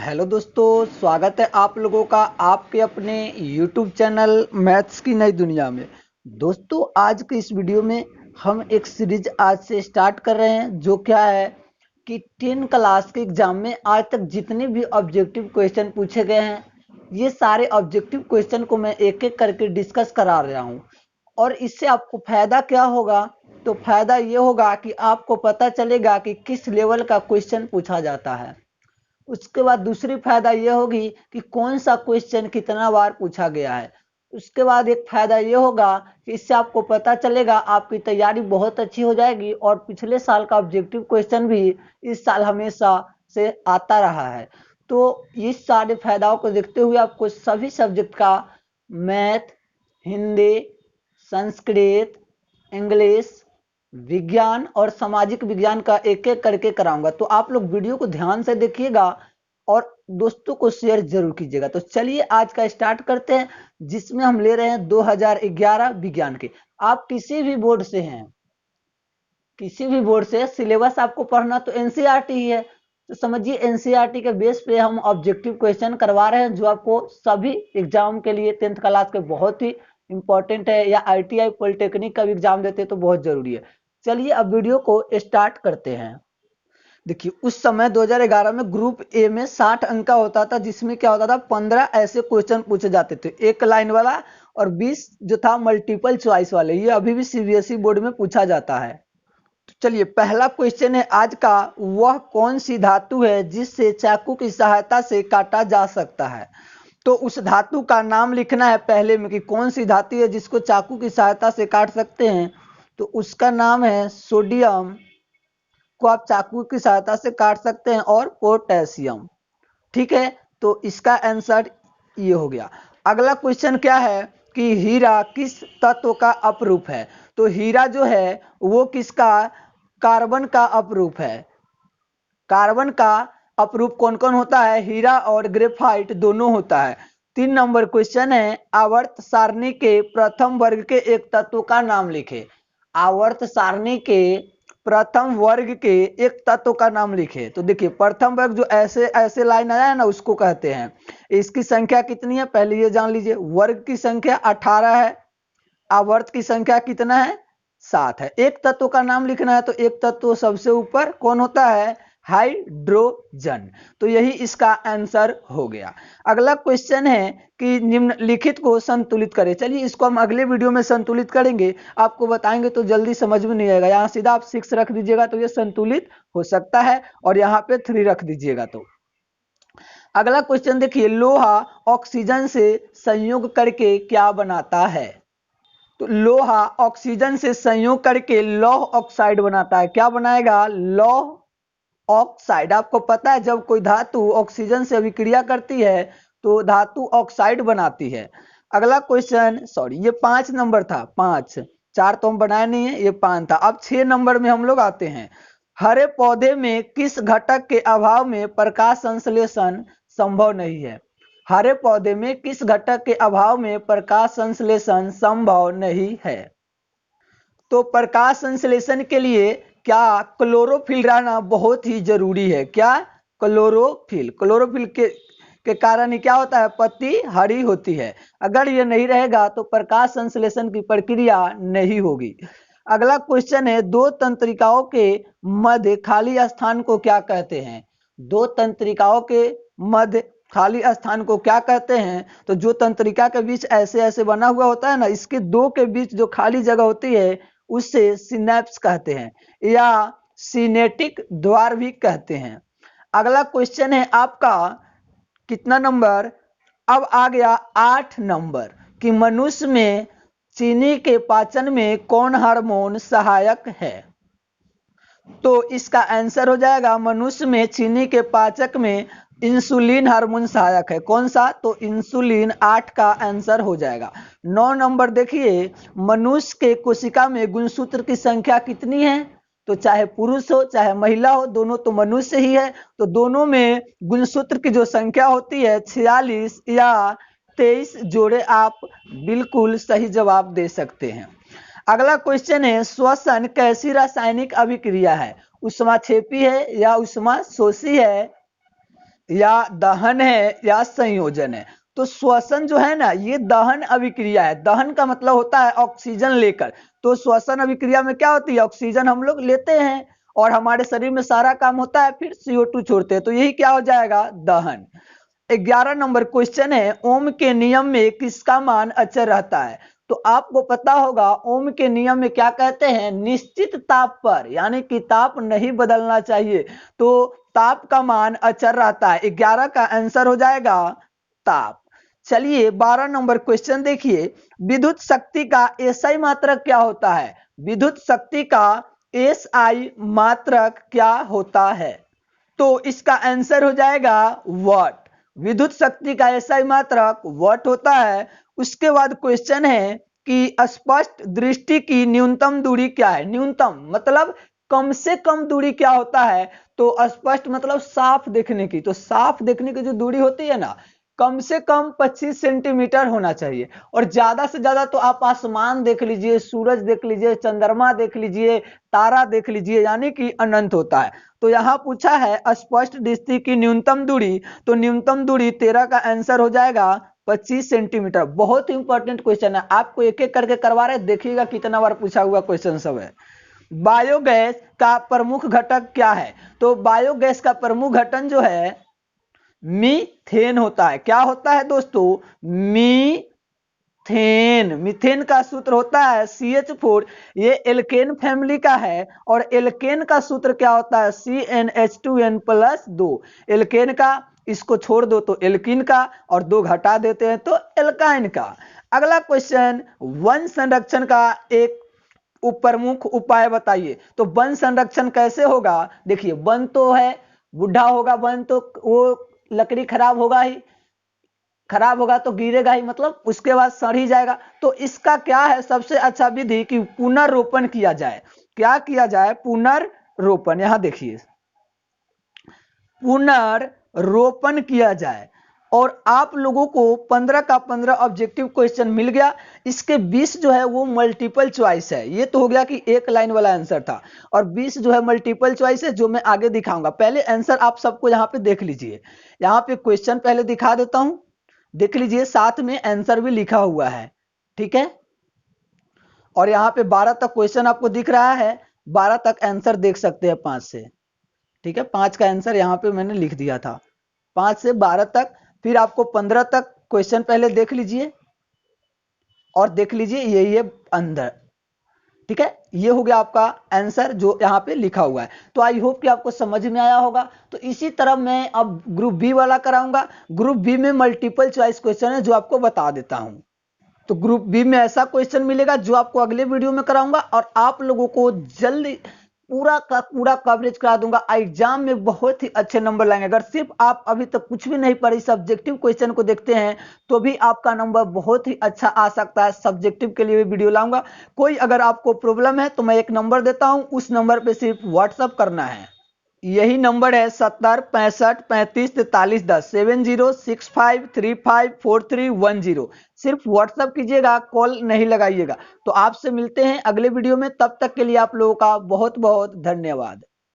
Hello दोस्तों, स्वागत है आप लोगों का आपके अपने YouTube चैनल मैथ्स की नई दुनिया में। दोस्तों, आज के इस वीडियो में हम एक सीरीज आज से स्टार्ट कर रहे हैं जो क्या है कि 10 क्लास के एग्जाम में आज तक जितने भी ऑब्जेक्टिव क्वेश्चन पूछे गए हैं, ये सारे ऑब्जेक्टिव क्वेश्चन को मैं एक एक करके डिस्कस करा रहा हूँ। और इससे आपको फायदा क्या होगा? तो फायदा ये होगा कि आपको पता चलेगा कि किस लेवल का क्वेश्चन पूछा जाता है। उसके बाद दूसरी फायदा ये होगी कि कौन सा क्वेश्चन कितना बार पूछा गया है। उसके बाद एक फायदा ये होगा कि इससे आपको पता चलेगा, आपकी तैयारी बहुत अच्छी हो जाएगी और पिछले साल का ऑब्जेक्टिव क्वेश्चन भी इस साल हमेशा से आता रहा है। तो इस सारे फायदाओं को देखते हुए आपको सभी सब्जेक्ट का मैथ, हिंदी, संस्कृत, इंग्लिश, विज्ञान और सामाजिक विज्ञान का एक एक करके कराऊंगा। तो आप लोग वीडियो को ध्यान से देखिएगा और दोस्तों को शेयर जरूर कीजिएगा। तो चलिए आज का स्टार्ट करते हैं, जिसमें हम ले रहे हैं 2011 विज्ञान के। आप किसी भी बोर्ड से हैं, किसी भी बोर्ड से सिलेबस आपको पढ़ना तो एनसीईआरटी ही है। तो समझिए एनसीईआरटी के बेस पे हम ऑब्जेक्टिव क्वेश्चन करवा रहे हैं जो आपको सभी एग्जाम के लिए 10th क्लास के बहुत ही इंपॉर्टेंट है, या आईटीआई पॉलिटेक्निक का भी एग्जाम देते हैं तो बहुत जरूरी है। चलिए अब वीडियो को स्टार्ट करते हैं। देखिए, उस समय 2011 में ग्रुप ए में 60 अंक का होता था, जिसमें क्या होता था 15 ऐसे क्वेश्चन पूछे जाते थे, एक लाइन वाला, और 20 जो था मल्टीपल चॉइस वाले। ये अभी भी सीबीएसई बोर्ड में पूछा जाता है। तो चलिए पहला क्वेश्चन है आज का, वह कौन सी धातु है जिससे चाकू की सहायता से काटा जा सकता है। तो उस धातु का नाम लिखना है पहले में कि कौन सी धातु है जिसको चाकू की सहायता से काट सकते हैं। तो उसका नाम है सोडियम, को आप चाकू की सहायता से काट सकते हैं, और पोटेशियम। ठीक है, तो इसका आंसर ये हो गया। अगला क्वेश्चन क्या है कि हीरा किस तत्व का अपरूप है। तो हीरा जो है वो किसका, कार्बन का अपरूप है। कार्बन का अपरूप कौन कौन होता है, हीरा और ग्रेफाइट दोनों होता है। 3 नंबर क्वेश्चन है, आवर्त सारणी के प्रथम वर्ग के एक तत्व का नाम लिखे। आवर्त सारणी के प्रथम वर्ग के एक तत्व का नाम लिखे। तो देखिए प्रथम वर्ग जो ऐसे ऐसे लाइन आया है ना, उसको कहते हैं। इसकी संख्या कितनी है पहले ये जान लीजिए। वर्ग की संख्या 18 है, आवर्त की संख्या कितना है, 7 है। एक तत्व का नाम लिखना है तो एक तत्व सबसे ऊपर कौन होता है, हाइड्रोजन। तो यही इसका आंसर हो गया। अगला क्वेश्चन है कि निम्नलिखित को संतुलित करें। चलिए इसको हम अगले वीडियो में संतुलित करेंगे, आपको बताएंगे तो जल्दी समझ में नहीं आएगा। यहाँ सीधा आप 6 रख दीजिएगा तो ये संतुलित हो सकता है, और यहाँ पे 3 रख दीजिएगा। तो अगला क्वेश्चन देखिए, लोहा ऑक्सीजन से संयोग करके क्या बनाता है। तो लोहा ऑक्सीजन से संयोग करके लौह ऑक्साइड बनाता है। क्या बनाएगा, लौह ऑक्साइड। आपको पता है जब कोई धातु ऑक्सीजन से अभिक्रिया करती है तो धातु ऑक्साइड बनाती है। अगला क्वेश्चन, सॉरी ये 5 नंबर था, 5, 4 तो हम बनाए नहीं है, ये 5 था। अब 6 नंबर में हम लोग आते हैं। हरे पौधे में किस घटक के अभाव में प्रकाश संश्लेषण संभव नहीं है। हरे पौधे में किस घटक के अभाव में प्रकाश संश्लेषण संभव नहीं है। तो प्रकाश संश्लेषण के लिए क्या क्लोरोफिल रहना बहुत ही जरूरी है। क्या, क्लोरोफिल। क्लोरोफिल के कारण ही क्या होता है, पत्ती हरी होती है। अगर ये नहीं रहेगा तो प्रकाश संश्लेषण की प्रक्रिया नहीं होगी। अगला क्वेश्चन है, दो तंत्रिकाओं के मध्य खाली स्थान को क्या कहते हैं। दो तंत्रिकाओं के मध्य खाली स्थान को क्या कहते हैं। तो जो तंत्रिका के बीच ऐसे ऐसे बना हुआ होता है ना, इसके दो के बीच जो खाली जगह होती है उसे सिनेप्स कहते हैं, या सिनेटिक द्वार भी कहते हैं। अगला क्वेश्चन है आपका कितना नंबर, अब आ गया 8 नंबर, कि मनुष्य में चीनी के पाचन में कौन हार्मोन सहायक है। तो इसका आंसर हो जाएगा, मनुष्य में चीनी के पाचक में इंसुलिन हार्मोन सहायक है। कौन सा, तो इंसुलिन। 8 का आंसर हो जाएगा। 9 नंबर देखिए, मनुष्य के कोशिका में गुणसूत्र की संख्या कितनी है। तो चाहे पुरुष हो चाहे महिला हो, दोनों तो मनुष्य ही है, तो दोनों में गुणसूत्र की जो संख्या होती है 46 या 23 जोड़े आप बिल्कुल सही जवाब दे सकते हैं। अगला क्वेश्चन है, श्वसन कैसी रासायनिक अभिक्रिया है। उष्माक्षेपी है या उष्मा शोषी है। या दहन है या संयोजन है। तो श्वसन जो है ना, ये दहन अभिक्रिया है। दहन का मतलब होता है ऑक्सीजन लेकर। तो श्वसन अभिक्रिया में क्या होती है, ऑक्सीजन हम लोग लेते हैं और हमारे शरीर में सारा काम होता है, फिर CO2 छोड़ते हैं। तो यही क्या हो जाएगा, दहन। 11 नंबर क्वेश्चन है, ओम के नियम में किसका मान अचर रहता है। तो आपको पता होगा ओम के नियम में क्या कहते हैं, निश्चित ताप पर, यानी कि ताप नहीं बदलना चाहिए, तो ताप का मान अचर रहता है। 11 का आंसर हो जाएगा ताप। चलिए 12 नंबर क्वेश्चन देखिए, विद्युत शक्ति का एसआई मात्रक क्या होता है। विद्युत शक्ति का एसआई मात्रक क्या होता है, तो इसका आंसर हो जाएगा वाट। विद्युत शक्ति का एसआई मात्रक वाट होता है। उसके बाद क्वेश्चन है कि स्पष्ट दृष्टि की न्यूनतम दूरी क्या है। न्यूनतम मतलब कम से कम दूरी क्या होता है, तो स्पष्ट मतलब साफ देखने की। तो साफ देखने की जो दूरी होती है ना, कम से कम 25 सेंटीमीटर होना चाहिए। और ज्यादा से ज्यादा तो आप आसमान देख लीजिए, सूरज देख लीजिए, चंद्रमा देख लीजिए, तारा देख लीजिए, यानी कि अनंत होता है। तो यहां पूछा है स्पष्ट दृष्टि की न्यूनतम दूरी, तो न्यूनतम दूरी 13 का आंसर हो जाएगा 25 सेंटीमीटर। बहुत इंपॉर्टेंट क्वेश्चन है, आपको एक एक करके करवा रहे, देखिएगा कितना बार पूछा हुआ क्वेश्चन सब है। बायोगैस का प्रमुख घटक क्या है, तो बायोगैस का प्रमुख घटक जो है मीथेन होता है। क्या होता है दोस्तों, मीथेन। मीथेन का सूत्र होता है CH4। ये एल्केन फैमिली का है और एल्केन का सूत्र क्या होता है, CnH2n+2। एल्केन का इसको छोड़ दो तो एल्किन का, और 2 घटा देते हैं तो एल्काइन का। अगला क्वेश्चन, वन संरक्षण का एक प्रमुख उपाय बताइए। तो वन संरक्षण कैसे होगा, देखिए वन तो है, बुढ़ा होगा वन तो वो लकड़ी खराब होगा ही, खराब होगा तो गिरेगा ही, मतलब उसके बाद सड़ ही जाएगा। तो इसका क्या है सबसे अच्छा विधि कि पुनर्रोपण किया जाए। क्या किया जाए, पुनर्रोपण। यहां देखिए पुनर्रोपण किया जाए। और आप लोगों को 15 का 15 ऑब्जेक्टिव क्वेश्चन मिल गया। इसके 20 जो है वो मल्टीपल चॉइस है। ये तो हो गया कि एक लाइन वाला आंसर था, और 20 जो है मल्टीपल चॉइस है, जो मैं आगे दिखाऊंगा। पहले आंसर आप सबको यहाँ पे देख लीजिए। यहाँ पे क्वेश्चन पहले दिखा देता हूं, देख लीजिए, साथ में आंसर भी लिखा हुआ है, ठीक है। और यहाँ पे 12 तक क्वेश्चन आपको दिख रहा है, 12 तक आंसर देख सकते हैं 5 से, ठीक है। 5 का आंसर यहाँ पे मैंने लिख दिया था, 5 से 12 तक। फिर आपको 15 तक क्वेश्चन पहले देख लीजिए, और देख लीजिए ये अंदर, ठीक है। ये हो गया आपका आंसर जो यहाँ पे लिखा हुआ है। तो आई होप कि आपको समझ में आया होगा। तो इसी तरह मैं अब ग्रुप बी वाला कराऊंगा। ग्रुप बी में मल्टीपल चॉइस क्वेश्चन है जो आपको बता देता हूं। तो ग्रुप बी में ऐसा क्वेश्चन मिलेगा जो आपको अगले वीडियो में कराऊंगा, और आप लोगों को जल्दी पूरा का पूरा कवरेज करा दूंगा। एग्जाम में बहुत ही अच्छे नंबर लाएंगे। अगर सिर्फ आप अभी तक कुछ भी नहीं पढ़ी, सब्जेक्टिव क्वेश्चन को देखते हैं, तो भी आपका नंबर बहुत ही अच्छा आ सकता है। सब्जेक्टिव के लिए भी वीडियो लाऊंगा। कोई अगर आपको प्रॉब्लम है तो मैं एक नंबर देता हूं, उस नंबर पे सिर्फ व्हाट्सअप करना है। यही नंबर है 7065354310, 7065354310। सिर्फ व्हाट्सअप कीजिएगा, कॉल नहीं लगाइएगा। तो आपसे मिलते हैं अगले वीडियो में, तब तक के लिए आप लोगों का बहुत बहुत धन्यवाद।